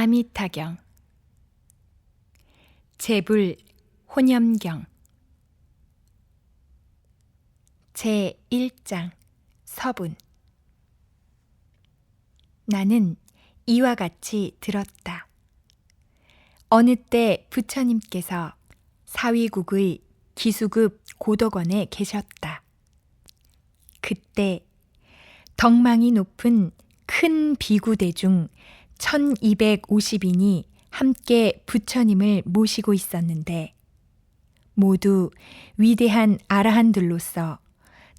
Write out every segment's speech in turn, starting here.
아미타경 제불 혼염경 제1장 서분 나는 이와 같이 들었다. 어느 때 부처님께서 사위국의 기수급 고덕원에 계셨다. 그때 덕망이 높은 큰 비구대 중 1250인이 함께 부처님을 모시고 있었는데 모두 위대한 아라한들로서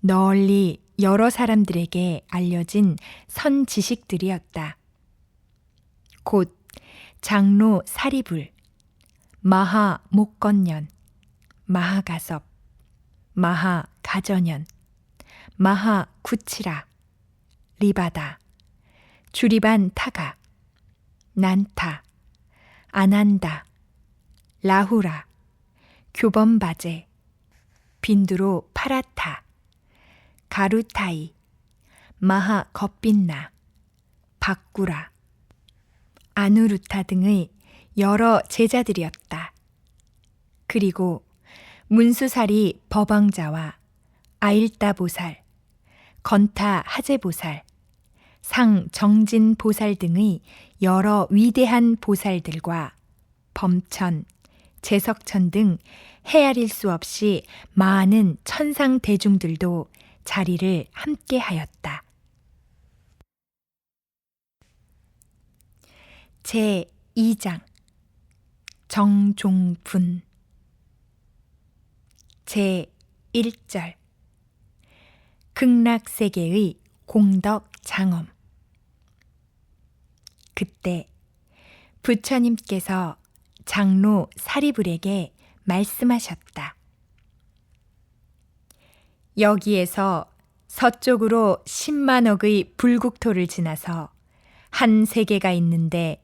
널리 여러 사람들에게 알려진 선지식들이었다. 곧 장로 사리불, 마하목건년, 마하가섭, 마하가전년, 마하구치라, 리바다, 주리반 타가, 난타, 아난다, 라후라, 교범바제, 빈두로 파라타, 가루타이, 마하 겁빈나, 박구라, 아누루타 등의 여러 제자들이었다. 그리고 문수사리 법왕자와 아일다보살, 건타 하제보살, 상정진보살 등의 여러 위대한 보살들과 범천, 제석천 등 헤아릴 수 없이 많은 천상 대중들도 자리를 함께 하였다. 제2장 정종분 제1절 극락세계의 공덕 장엄. 그때 부처님께서 장로 사리불에게 말씀하셨다. 여기에서 서쪽으로 10만억의 불국토를 지나서 한 세계가 있는데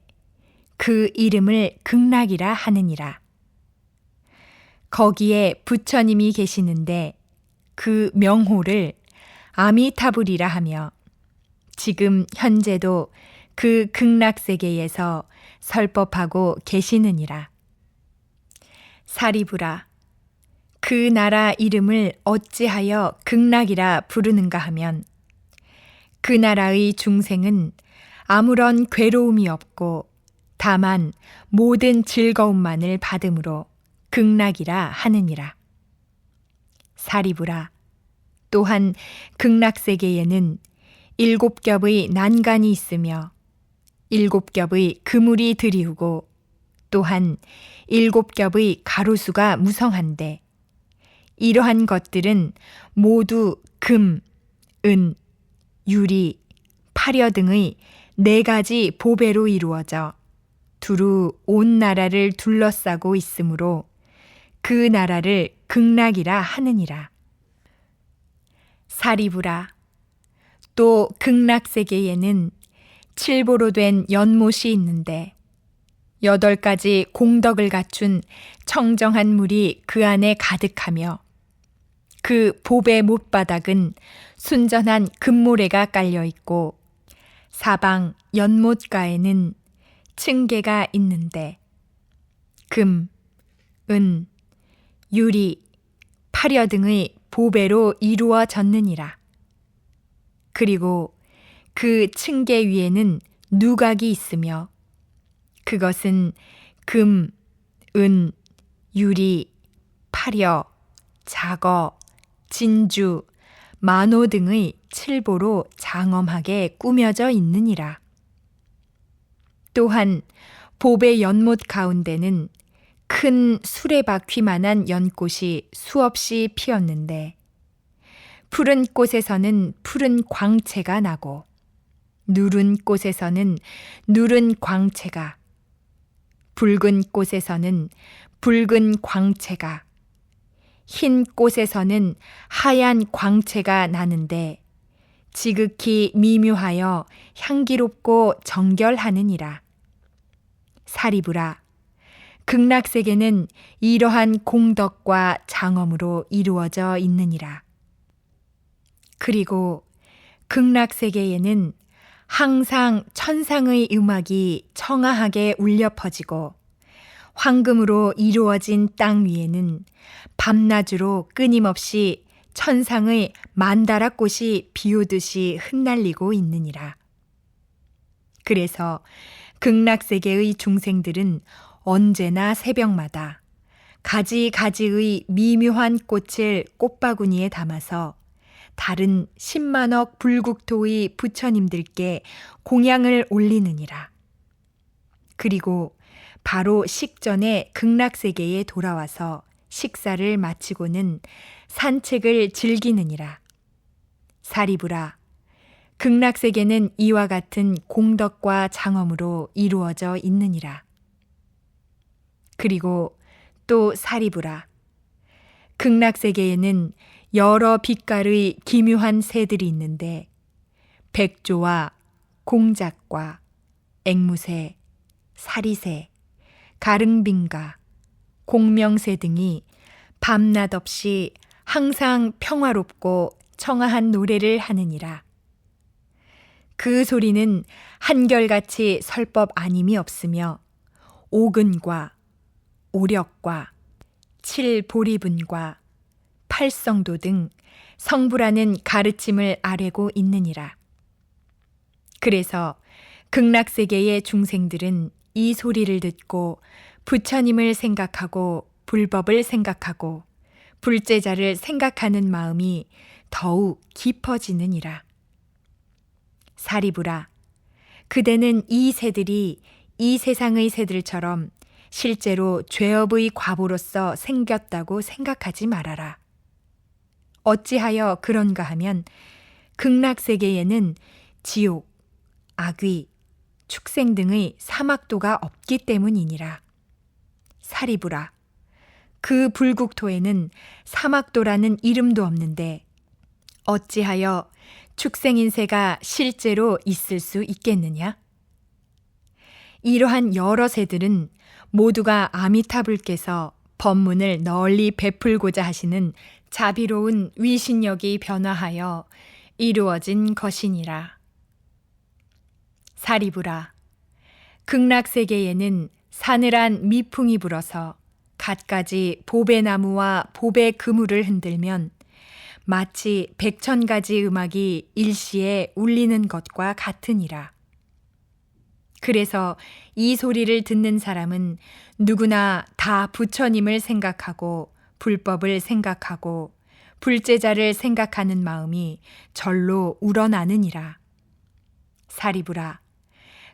그 이름을 극락이라 하느니라. 거기에 부처님이 계시는데 그 명호를 아미타불이라 하며 지금 현재도 그 극락세계에서 설법하고 계시느니라. 사리불아, 그 나라 이름을 어찌하여 극락이라 부르는가 하면 그 나라의 중생은 아무런 괴로움이 없고 다만 모든 즐거움만을 받음으로 극락이라 하느니라. 사리불아, 또한 극락세계에는 7겹의 난간이 있으며 7겹의 그물이 들이우고 또한 7겹의 가로수가 무성한데 이러한 것들은 모두 금, 은, 유리, 파려 등의 4가지 보배로 이루어져 두루 온 나라를 둘러싸고 있으므로 그 나라를 극락이라 하느니라. 사리불아, 또 극락세계에는 7보로 된 연못이 있는데 8가지 공덕을 갖춘 청정한 물이 그 안에 가득하며 그 보배 못바닥은 순전한 금모래가 깔려있고 사방 연못가에는 층계가 있는데 금, 은, 유리, 파려 등의 보배로 이루어졌느니라. 그리고 그 층계 위에는 누각이 있으며 그것은 금, 은, 유리, 파려, 자거, 진주, 만호 등의 7보로 장엄하게 꾸며져 있느니라. 또한 보배 연못 가운데는 큰 수레바퀴만한 연꽃이 수없이 피었는데 푸른 꽃에서는 푸른 광채가 나고 누른 꽃에서는 누른 광채가, 붉은 꽃에서는 붉은 광채가, 흰 꽃에서는 하얀 광채가 나는데 지극히 미묘하여 향기롭고 정결하느니라. 사리불아, 극락세계는 이러한 공덕과 장엄으로 이루어져 있느니라. 그리고 극락세계에는 항상 천상의 음악이 청아하게 울려 퍼지고 황금으로 이루어진 땅 위에는 밤낮으로 끊임없이 천상의 만다라꽃이 비오듯이 흩날리고 있느니라. 그래서 극락세계의 중생들은 언제나 새벽마다 가지가지의 미묘한 꽃을 꽃바구니에 담아서 다른 10만억 불국토의 부처님들께 공양을 올리느니라. 그리고 바로 식전에 극락세계에 돌아와서 식사를 마치고는 산책을 즐기느니라. 사리부라, 극락세계는 이와 같은 공덕과 장엄으로 이루어져 있느니라. 그리고 또 사리부라, 극락세계에는 여러 빛깔의 기묘한 새들이 있는데 백조와 공작과 앵무새, 사리새, 가릉빙가, 공명새 등이 밤낮 없이 항상 평화롭고 청아한 노래를 하느니라. 그 소리는 한결같이 설법 아님이 없으며 오근과 오력과 칠보리분과 팔성도 등 성부라는 가르침을 아뢰고 있느니라. 그래서 극락세계의 중생들은 이 소리를 듣고 부처님을 생각하고 불법을 생각하고 불제자를 생각하는 마음이 더욱 깊어지느니라. 사리부라, 그대는 이 새들이 이 세상의 새들처럼 실제로 죄업의 과보로서 생겼다고 생각하지 말아라. 어찌하여 그런가 하면 극락세계에는 지옥, 악귀, 축생 등의 사막도가 없기 때문이니라. 사리부라, 그 불국토에는 사막도라는 이름도 없는데 어찌하여 축생인새가 실제로 있을 수 있겠느냐? 이러한 여러 새들은 모두가 아미타불께서 법문을 널리 베풀고자 하시는 자비로운 위신력이 변화하여 이루어진 것이니라. 사리부라, 극락세계에는 사늘한 미풍이 불어서 갖가지 보배나무와 보배 그물을 흔들면 마치 100,000가지 음악이 일시에 울리는 것과 같으니라. 그래서 이 소리를 듣는 사람은 누구나 다 부처님을 생각하고 불법을 생각하고 불제자를 생각하는 마음이 절로 우러나느니라. 사리부라,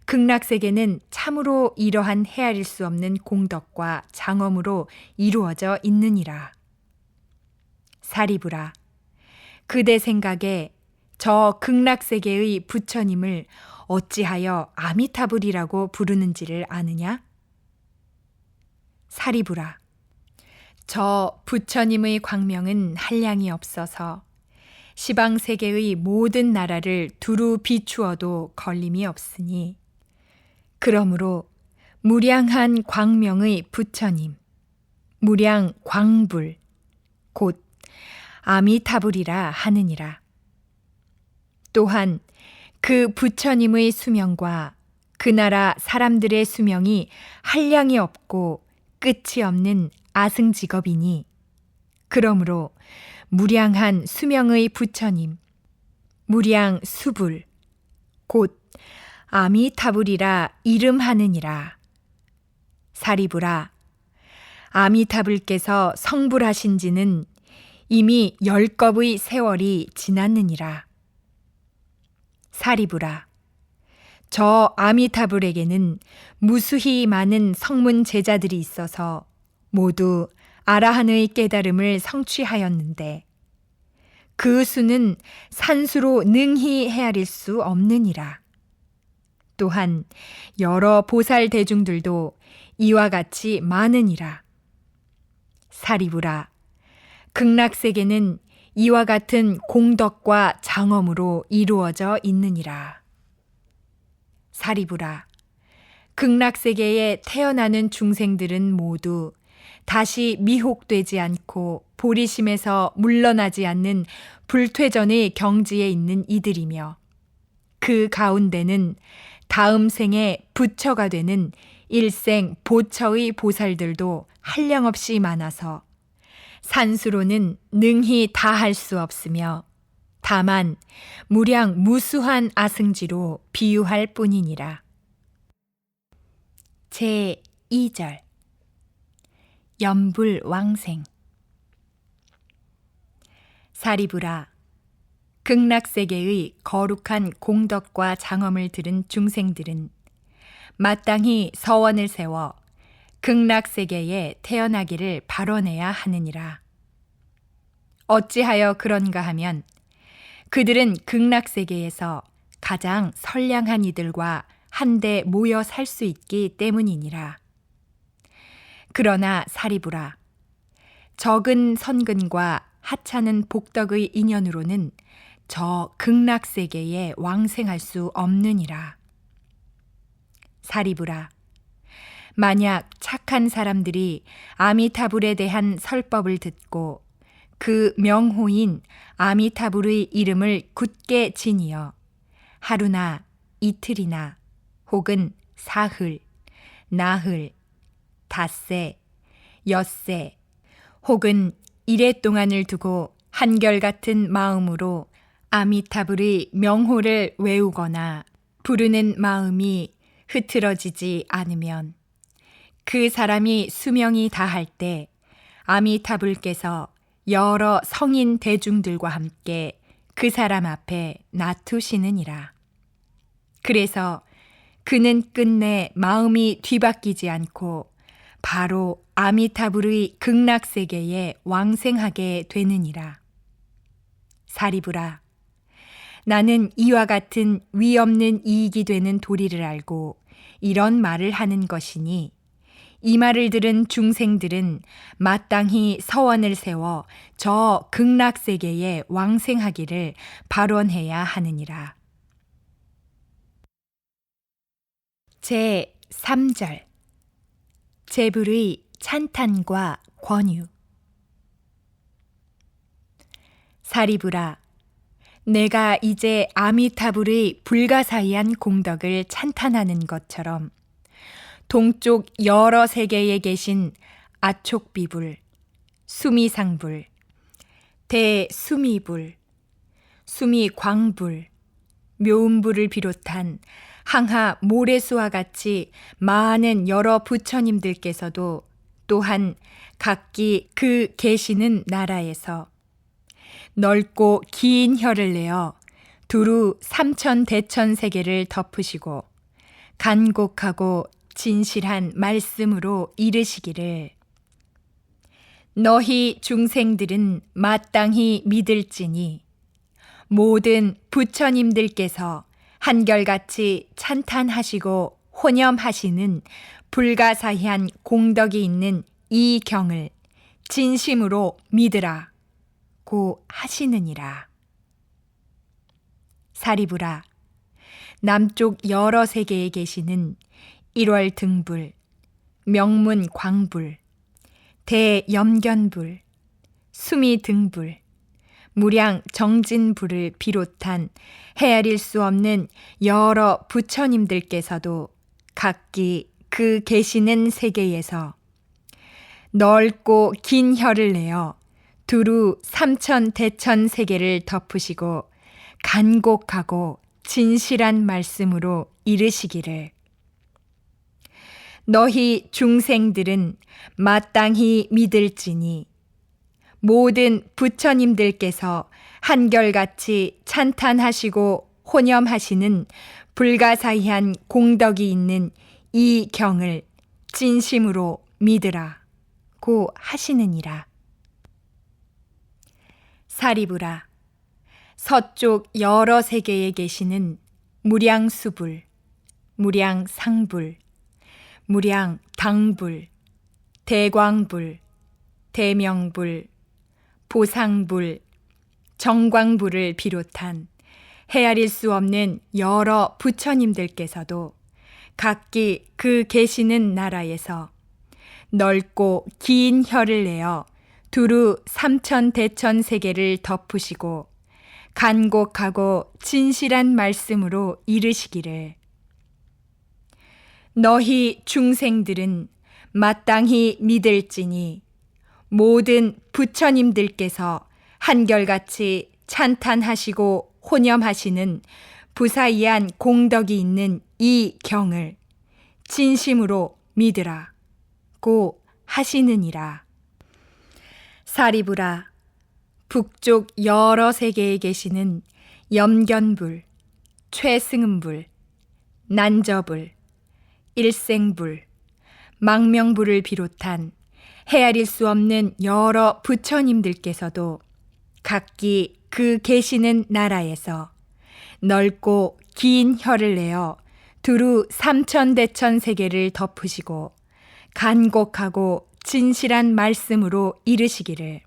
극락세계는 참으로 이러한 헤아릴 수 없는 공덕과 장엄으로 이루어져 있느니라. 사리부라, 그대 생각에 저 극락세계의 부처님을 어찌하여 아미타불이라고 부르는지를 아느냐? 사리부라, 저 부처님의 광명은 한량이 없어서 시방세계의 모든 나라를 두루 비추어도 걸림이 없으니 그러므로 무량한 광명의 부처님, 무량 광불, 곧 아미타불이라 하느니라. 또한 그 부처님의 수명과 그 나라 사람들의 수명이 한량이 없고 끝이 없는 아승직업이니 그러므로 무량한 수명의 부처님, 무량 수불, 곧 아미타불이라 이름하느니라. 사리부라, 아미타불께서 성불하신 지는 이미 10겁의 세월이 지났느니라. 사리부라, 저 아미타불에게는 무수히 많은 성문 제자들이 있어서 모두 아라한의 깨달음을 성취하였는데 그 수는 산수로 능히 헤아릴 수 없느니라. 또한 여러 보살 대중들도 이와 같이 많으니라. 사리부라, 극락세계는 이와 같은 공덕과 장엄으로 이루어져 있느니라. 사리부라, 극락세계에 태어나는 중생들은 모두 다시 미혹되지 않고 보리심에서 물러나지 않는 불퇴전의 경지에 있는 이들이며 그 가운데는 다음 생에 부처가 되는 일생 보처의 보살들도 한량없이 많아서 산수로는 능히 다 할 수 없으며 다만 무량 무수한 아승지로 비유할 뿐이니라. 제2절 염불왕생. 사리부라, 극락세계의 거룩한 공덕과 장엄을 들은 중생들은 마땅히 서원을 세워 극락세계에 태어나기를 발원해야 하느니라. 어찌하여 그런가 하면 그들은 극락세계에서 가장 선량한 이들과 한데 모여 살 수 있기 때문이니라. 그러나 사리부라, 적은 선근과 하찮은 복덕의 인연으로는 저 극락세계에 왕생할 수 없느니라. 사리부라, 만약 착한 사람들이 아미타불에 대한 설법을 듣고 그 명호인 아미타불의 이름을 굳게 지니어 하루나 이틀이나 혹은 사흘, 나흘, 닷새, 엿새 혹은 이래 동안을 두고 한결같은 마음으로 아미타불의 명호를 외우거나 부르는 마음이 흐트러지지 않으면 그 사람이 수명이 다할 때 아미타불께서 여러 성인 대중들과 함께 그 사람 앞에 놔두시느니라. 그래서 그는 끝내 마음이 뒤바뀌지 않고 바로 아미타불의 극락세계에 왕생하게 되느니라. 사리부라, 나는 이와 같은 위없는 이익이 되는 도리를 알고 이런 말을 하는 것이니 이 말을 들은 중생들은 마땅히 서원을 세워 저 극락세계에 왕생하기를 발원해야 하느니라. 제3절 제불의 찬탄과 권유. 사리부라, 내가 이제 아미타불의 불가사의한 공덕을 찬탄하는 것처럼 동쪽 여러 세계에 계신 아촉비불, 수미상불, 대수미불, 수미광불, 묘음불을 비롯한 항하 모래수와 같이 많은 여러 부처님들께서도 또한 각기 그 계시는 나라에서 넓고 긴 혀를 내어 두루 삼천대천세계를 덮으시고 간곡하고 진실한 말씀으로 이르시기를 너희 중생들은 마땅히 믿을지니 모든 부처님들께서 한결같이 찬탄하시고 혼염하시는 불가사의한 공덕이 있는 이 경을 진심으로 믿으라 고 하시느니라. 사리부라, 남쪽 여러 세계에 계시는 일월등불, 명문광불, 대염견불, 수미등불, 무량정진불을 비롯한 헤아릴 수 없는 여러 부처님들께서도 각기 그 계시는 세계에서 넓고 긴 혀를 내어 두루 삼천대천 세계를 덮으시고 간곡하고 진실한 말씀으로 이르시기를 너희 중생들은 마땅히 믿을지니 모든 부처님들께서 한결같이 찬탄하시고 혼염하시는 불가사의한 공덕이 있는 이 경을 진심으로 믿으라 고 하시느니라. 사리부라, 서쪽 여러 세계에 계시는 무량수불, 무량상불, 무량당불, 대광불, 대명불, 보상불, 정광불을 비롯한 헤아릴 수 없는 여러 부처님들께서도 각기 그 계시는 나라에서 넓고 긴 혀를 내어 두루 삼천대천 세계를 덮으시고 간곡하고 진실한 말씀으로 이르시기를 너희 중생들은 마땅히 믿을지니 모든 부처님들께서 한결같이 찬탄하시고 혼염하시는 부사이한 공덕이 있는 이 경을 진심으로 믿으라 고 하시느니라. 사리부라, 북쪽 여러 세계에 계시는 염견불, 최승음불, 난저불, 일생불, 망명불을 비롯한 헤아릴 수 없는 여러 부처님들께서도 각기 그 계시는 나라에서 넓고 긴 혀를 내어 두루 삼천대천 세계를 덮으시고 간곡하고 진실한 말씀으로 이르시기를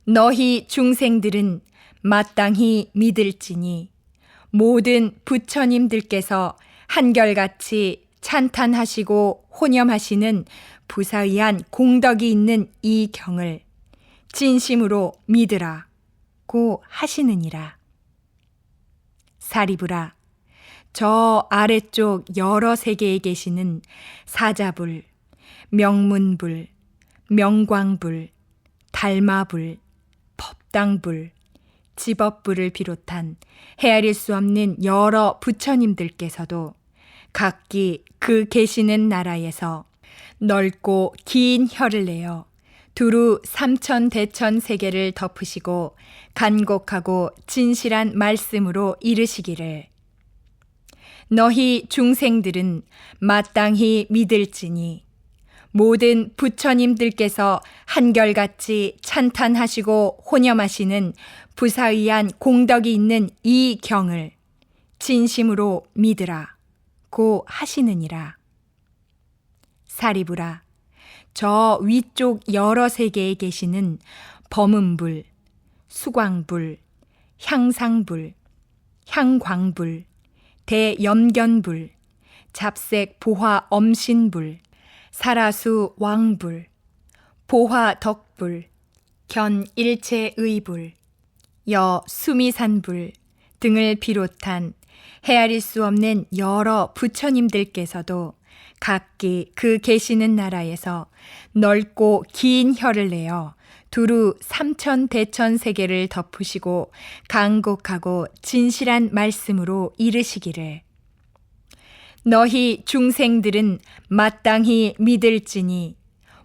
너희 중생들은 마땅히 믿을지니 모든 부처님들께서 한결같이 찬탄하시고 혼염하시는 부사의한 공덕이 있는 이 경을 진심으로 믿으라 고 하시느니라. 사리부라, 저 아래쪽 여러 세계에 계시는 사자불, 명문불, 명광불, 달마불, 법당불, 지법불을 비롯한 헤아릴 수 없는 여러 부처님들께서도 각기 그 계시는 나라에서 넓고 긴 혀를 내어 두루 삼천대천 세계를 덮으시고 간곡하고 진실한 말씀으로 이르시기를 너희 중생들은 마땅히 믿을지니 모든 부처님들께서 한결같이 찬탄하시고 혼염하시는 부사의한 공덕이 있는 이 경을 진심으로 믿으라 고 하시느니라. 사리부라, 저 위쪽 여러 세계에 계시는 범음불, 수광불, 향상불, 향광불, 대염견불, 잡색 보화 엄신불, 사라수 왕불, 보화덕불, 견일체의불, 여 수미산불 등을 비롯한 헤아릴 수 없는 여러 부처님들께서도 각기 그 계시는 나라에서 넓고 긴 혀를 내어 두루 삼천대천 세계를 덮으시고 간곡하고 진실한 말씀으로 이르시기를 너희 중생들은 마땅히 믿을지니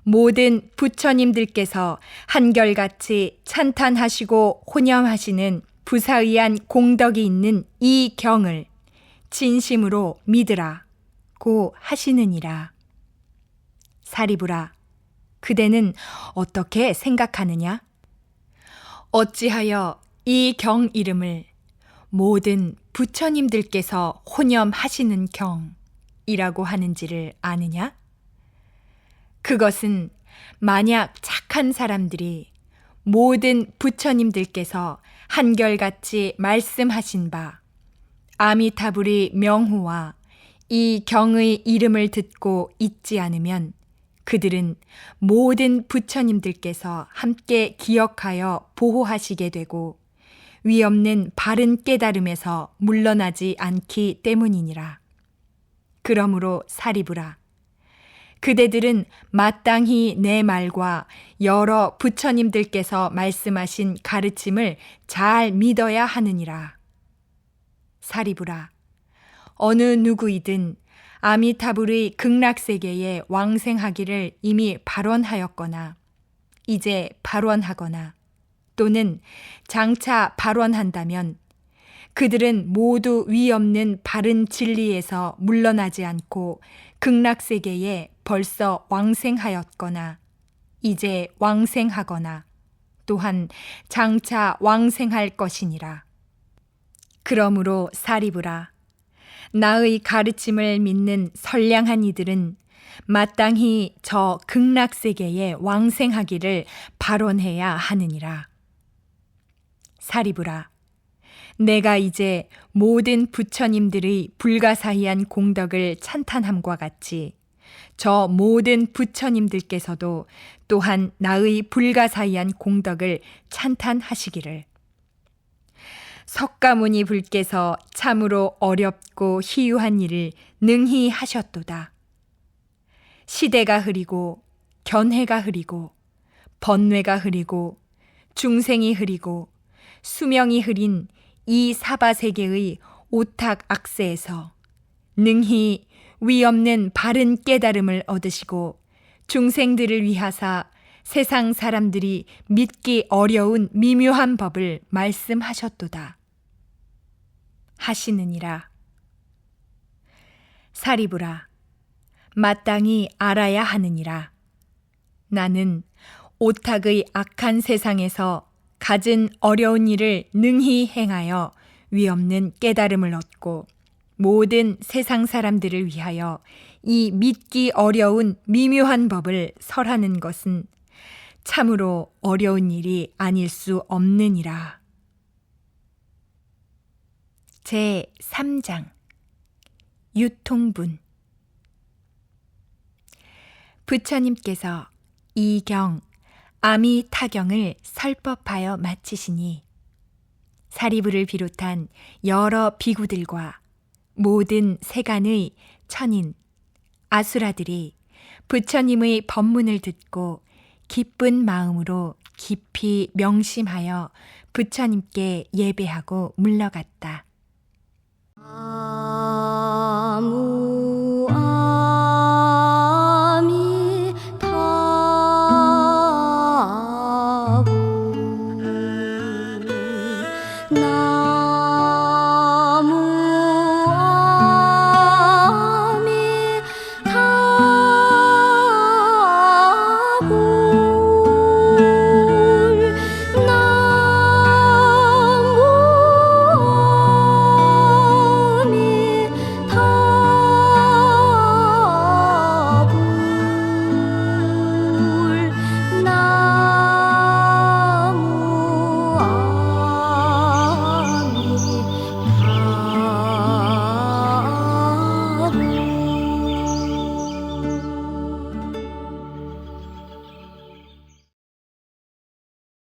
모든 부처님들께서 한결같이 찬탄하시고 혼염하시는 부사의한 공덕이 있는 이 경을 진심으로 믿으라 고 하시느니라. 사리부라, 그대는 어떻게 생각하느냐? 어찌하여 이 경 이름을 모든 부처님들께서 혼염하시는 경이라고 하는지를 아느냐? 그것은 만약 착한 사람들이 모든 부처님들께서 한결같이 말씀하신 바 아미타불의 명호와 이 경의 이름을 듣고 잊지 않으면 그들은 모든 부처님들께서 함께 기억하여 보호하시게 되고 위없는 바른 깨달음에서 물러나지 않기 때문이니라. 그러므로 사리부라, 그대들은 마땅히 내 말과 여러 부처님들께서 말씀하신 가르침을 잘 믿어야 하느니라. 사리부라, 어느 누구이든 아미타불의 극락세계에 왕생하기를 이미 발언하였거나 이제 발언하거나 또는 장차 발언한다면 그들은 모두 위없는 바른 진리에서 물러나지 않고 극락세계에 벌써 왕생하였거나 이제 왕생하거나 또한 장차 왕생할 것이니라. 그러므로 사리부라, 나의 가르침을 믿는 선량한 이들은 마땅히 저 극락세계에 왕생하기를 발언해야 하느니라. 사리부라, 내가 이제 모든 부처님들의 불가사의한 공덕을 찬탄함과 같이 저 모든 부처님들께서도 또한 나의 불가사의한 공덕을 찬탄하시기를. 석가모니 불께서 참으로 어렵고 희유한 일을 능히 하셨도다. 시대가 흐리고 견해가 흐리고 번뇌가 흐리고 중생이 흐리고 수명이 흐린 이 사바세계의 오탁 악세에서 능히 위없는 바른 깨달음을 얻으시고 중생들을 위하사 세상 사람들이 믿기 어려운 미묘한 법을 말씀하셨도다. 하시느니라. 사리부라, 마땅히 알아야 하느니라. 나는 오탁의 악한 세상에서 갖은 어려운 일을 능히 행하여 위없는 깨달음을 얻고 모든 세상 사람들을 위하여 이 믿기 어려운 미묘한 법을 설하는 것은 참으로 어려운 일이 아닐 수 없느니라. 제3장 유통분. 부처님께서 이경, 아미타경을 설법하여 마치시니 사리부를 비롯한 여러 비구들과 모든 세간의 천인, 아수라들이 부처님의 법문을 듣고 기쁜 마음으로 깊이 명심하여 부처님께 예배하고 물러갔다.